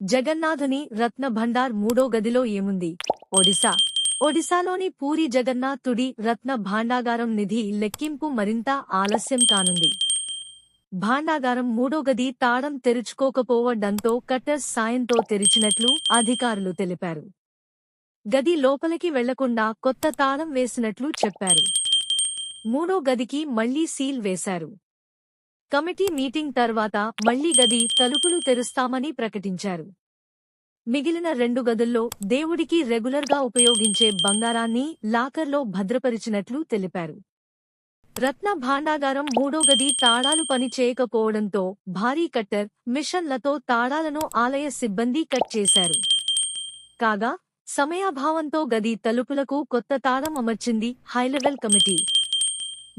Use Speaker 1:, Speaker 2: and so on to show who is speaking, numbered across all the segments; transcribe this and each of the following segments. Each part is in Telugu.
Speaker 1: జగన్నాథుని రత్న భండార్ మూడో గదిలో ఏముంది? ఒడిశా. ఒడిశాలోని పూరి జగన్నాథుడి రత్న భాండాగారం నిధి లెక్కింపు మరింత ఆలస్యం కానుంది. భాండాగారం మూడో గది తాళం తెరుచుకోకపోవడంతో కట్టర్స్ సాయంతో తెరిచినట్లు అధికారులు తెలిపారు. గది లోపలికి వెళ్లకుండా కొత్త తాళం వేసినట్లు చెప్పారు. మూడో గదికి మళ్లీ సీల్ వేశారు. కమిటీ మీటింగ్ తర్వాత మళ్లీ గది తలుపులు తెరుస్తామని ప్రకటించారు. మిగిలిన 2 గదుల్లో దేవుడికి రెగ్యులర్గా ఉపయోగించే బంగారాన్ని లాకర్లో భద్రపరిచినట్లు తెలిపారు. రత్న భాండాగారం మూడో గది తాళాలు పని చేయకపోవడంతో భారీ కట్టర్ మిషన్లతో తాళాలను ఆలయ సిబ్బంది కట్ చేశారు. కాగా సమయాభావంతో గది తలుపులకు కొత్త తాళం అమర్చింది హైలెవెల్ కమిటీ.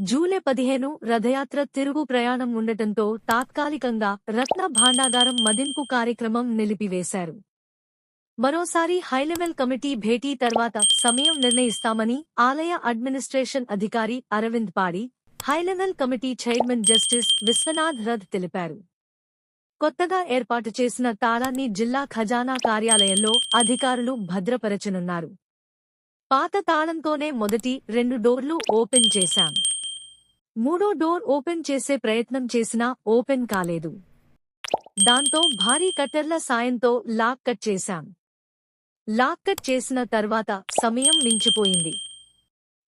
Speaker 1: జూలై 15 రథయాత్ర తిరుగు ప్రయాణం ఉండటంతో తాత్కాలికంగా రత్న భాండాగారం మదింపు కార్యక్రమం నిలిపివేశారు. మరోసారి హైలెవెల్ కమిటీ భేటీ తర్వాత సమయం నిర్ణయిస్తామని ఆలయ అడ్మినిస్ట్రేషన్ అధికారి Arvind Padi, high level committee chairman justice Vishwanath Rath తెలిపారు. కొత్తగా ఏర్పాటు చేసిన తాళాన్ని జిల్లా ఖజానా కార్యాలయంలో అధికారులు భద్రపరచనున్నారు. పాత తాళంతోనే మొదటి 2 డోర్లు ఓపెన్ చేశాం. మూడో డోర్ ఓపెన్ చేసే ప్రయత్నం చేసినా ఓపెన్ కాలేదు. దాంతో భారీ కట్టర్ల సాయంతో లాక్ కట్ చేశాం. లాక్ కట్ చేసిన తర్వాత సమయం మించిపోయింది.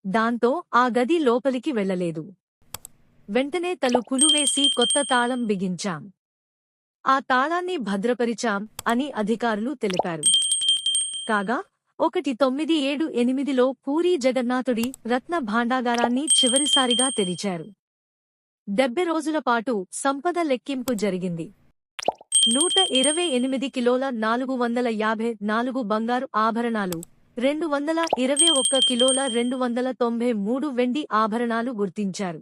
Speaker 1: దాంతో ఆ గది లోపలికి వెళ్లలేదు. వెంటనే తలుపులు వేసి కొత్త తాళం బిగించాం. ఆ తాళాన్ని భద్రపరిచాం అని అధికారులు తెలిపారు. కాగా 1978లో పూరీ జగన్నాథుడి రత్న భాండాగారాన్ని చివరిసారిగా తెరిచారు. 70 రోజుల పాటు సంపద లెక్కింపు జరిగింది. 128 కిలోల 454 బంగారు ఆభరణాలు, 221 కిలోల 293 వెండి ఆభరణాలు గుర్తించారు.